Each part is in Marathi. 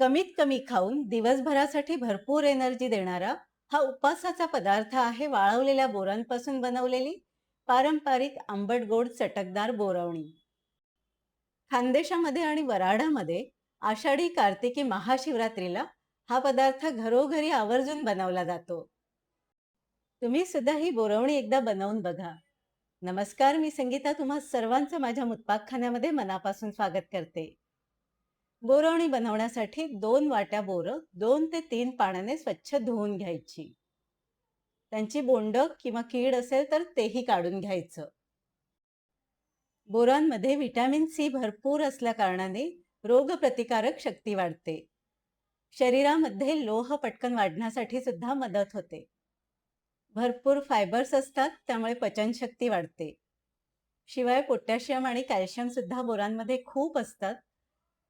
कमीत कमी खाऊन दिवसभरासाठी भरपूर एनर्जी देणारा हा उपवासाचा पदार्थ आहे वाळवलेल्या बोरांपासून बनवलेली पारंपरिक आंबट गोड चटकदार बोरवणी। खानदेशामध्ये आणि वराडामध्ये आषाढी कार्तिकी महाशिवरात्रीला हा पदार्थ घरोघरी आवर्जून बनवला जातो। तुम्ही सुद्धा ही बोरवणी एकदा बनवून बघा। नमस्कार, मी संगीता तुम्हा सर्वांचं माझ्या मुतपाकखान्यामध्ये मनापासून स्वागत करते। बोरवणी बनवण्यासाठी 2 वाट्या बोरं 2 ते 3 पाण्याने स्वच्छ धुवून घ्यायची। त्यांची बोंड किंवा कीड असेल तर तेही काढून घ्यायचं। बोरांमध्ये व्हिटॅमिन सी भरपूर असल्या कारणाने रोगप्रतिकारक शक्ती वाढते। शरीरामध्ये लोह पटकन वाढण्यासाठी सुद्धा मदत होते। भरपूर फायबर्स असतात त्यामुळे पचनशक्ती वाढते। शिवाय पोटॅशियम आणि कॅल्शियम सुद्धा बोरांमध्ये खूप असतात।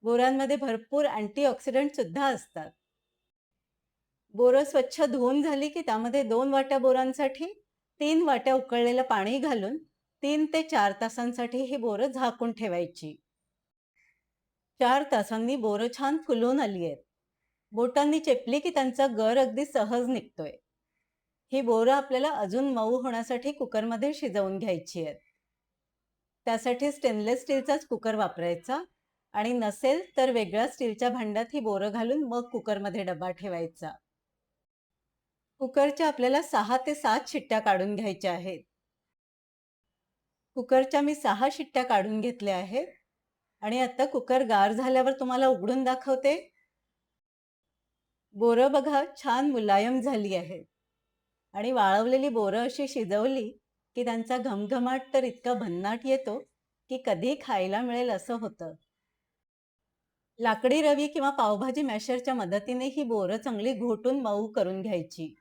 बोरांमध्ये भरपूर अँटीऑक्सिडंट सुद्धा असतात। बोरं स्वच्छ धुवून झाली की त्यामध्ये 2 वाट्या बोरांसाठी 3 वाट्या उकळलेलं पाणी घालून 3 ते 4 तासांसाठी ही बोरं झाकून ठेवायची। 4 तासांनी बोरं छान फुलून आली आहेत। बोटांनी चेपली की त्यांचा गर अगदी सहज निघतोय। ही बोरं आपल्याला अजून मऊ होण्यासाठी कुकरमध्ये शिजवून घ्यायची आहेत। त्यासाठी स्टेनलेस स्टीलचाच कुकर वापरायचा आणि नसेल तर वेगळ्या स्टीलच्या भांड्यात ही बोरं घालून मग कुकरमध्ये डबा ठेवायचा। कुकरच्या आपल्याला 6 ते 7 शिट्ट्या काढून घ्यायच्या आहेत। कुकरच्या मी 6 शिट्ट्या काढून घेतल्या आहेत आणि आता कुकर गार झाल्यावर तुम्हाला उघडून दाखवते। बोरं बघा छान मुलायम झाली आहेत आणि वाळवलेली बोरं अशी शिजवली की त्यांचा घमघमाट तर इतका भन्नाट येतो की कधी खायला मिळेल असं होतं। लाकडी रवी किंवा पावभाजी मॅशरच्या मदतीने ही बोरं चांगली घोटून मऊ करून घ्यायची।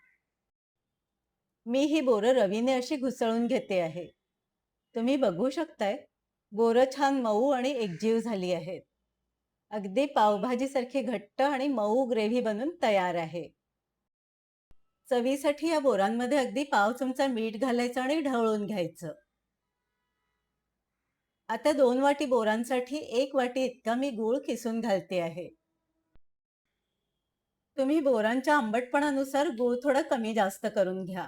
मी ही बोरं रवीने अशी घुसळून घेते आहे। तुम्ही बघू शकताय बोरं छान मऊ आणि एकजीव झाली आहेत। अगदी पावभाजीसारखी घट्ट आणि मऊ ग्रेव्ही बनून तयार आहे। चवीसाठी या बोरांमध्ये अगदी पाव चमचा मीठ घालायचं आणि ढवळून घ्यायचं। आता 2 वाटी बोरांसाठी 1 वाटी इतका मी गूळ किसून घालते आहे। तुम्ही बोरांच्या आंबटपणानुसार गूळ थोडा कमी जास्त करून घ्या।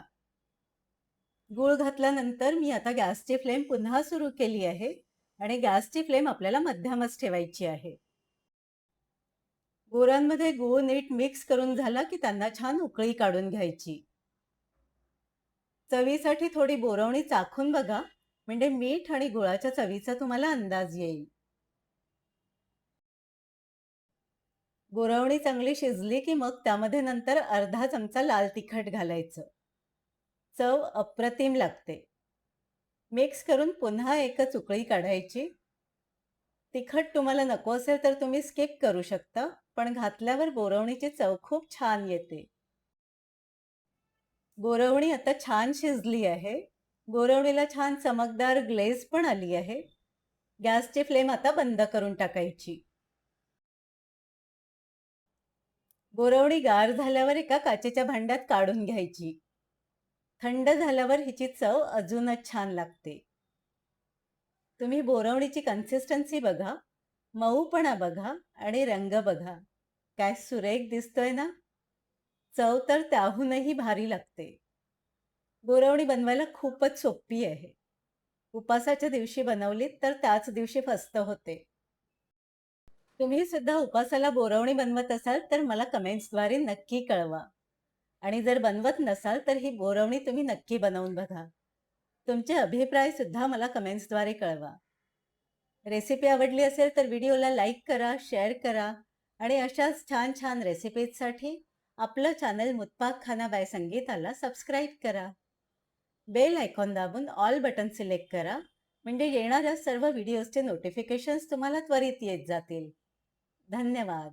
गूळ घातल्यानंतर मी आता गॅसची फ्लेम पुन्हा सुरू केली आहे आणि गॅसची फ्लेम आपल्याला मध्यमच ठेवायची आहे। बोरांमध्ये गूळ नीट मिक्स करून झाला की त्यांना छान उकळी काढून घ्यायची। चवीसाठी थोडी बोरवणी चाखून बघा, म्हणजे मीठ आणि गुळाच्या चवीचा तुम्हाला अंदाज येईल। बोरवणी चांगली शिजली की मग त्यामध्ये नंतर अर्धा चमचा लाल तिखट घालायचं। चव अप्रतिम लागते। मिक्स करून पुन्हा एकच उकळी काढायची। तिखट तुम्हाला नको असेल तर तुम्ही स्किप करू शकता, पण घातल्यावर बोरवणीची चव खूप छान येते। बोरवणी आता छान शिजली आहे। बोरवणीला छान चमकदार ग्लेज पण आली आहे। गॅसची फ्लेम आता बंद करून टाकायची। बोरवणी गार झाल्यावर एका काचेच्या भांड्यात काढून घ्यायची। थंड झाल्यावर हिची चव अजूनच छान लागते। तुम्ही बोरवणीची कन्सिस्टन्सी बघा, मऊपणा बघा आणि रंग बघा, काय सुरेख दिसतोय ना। चव तर त्याहूनही भारी लागते। बोरवणी बनवायला खूपच सोपी आहे। उपासाच्या दिवशी बनवलीत तर त्याच दिवशी फस्त होते। तुम्ही सुद्धा उपासाला बोरवणी बनवत असाल तर मला कमेंट्सद्वारे नक्की कळवा आणि जर बनवत नसाल तर ही बोरवणी तुम्ही नक्की बनवून बघा। तुमचे अभिप्राय सुद्धा मला कमेंट्सद्वारे कळवा। रेसिपी आवडली असेल तर व्हिडिओला लाईक करा, शेअर करा आणि अशाच छान छान रेसिपीजसाठी आपलं चॅनल मुतपाकखाना बाय संगीताला सबस्क्राईब करा। बेल आयकॉन दाबून ऑल बटन सिलेक्ट करा, म्हणजे येणाऱ्या सर्व व्हिडिओजचे नोटिफिकेशन्स तुम्हाला त्वरित येत जातील। धन्यवाद।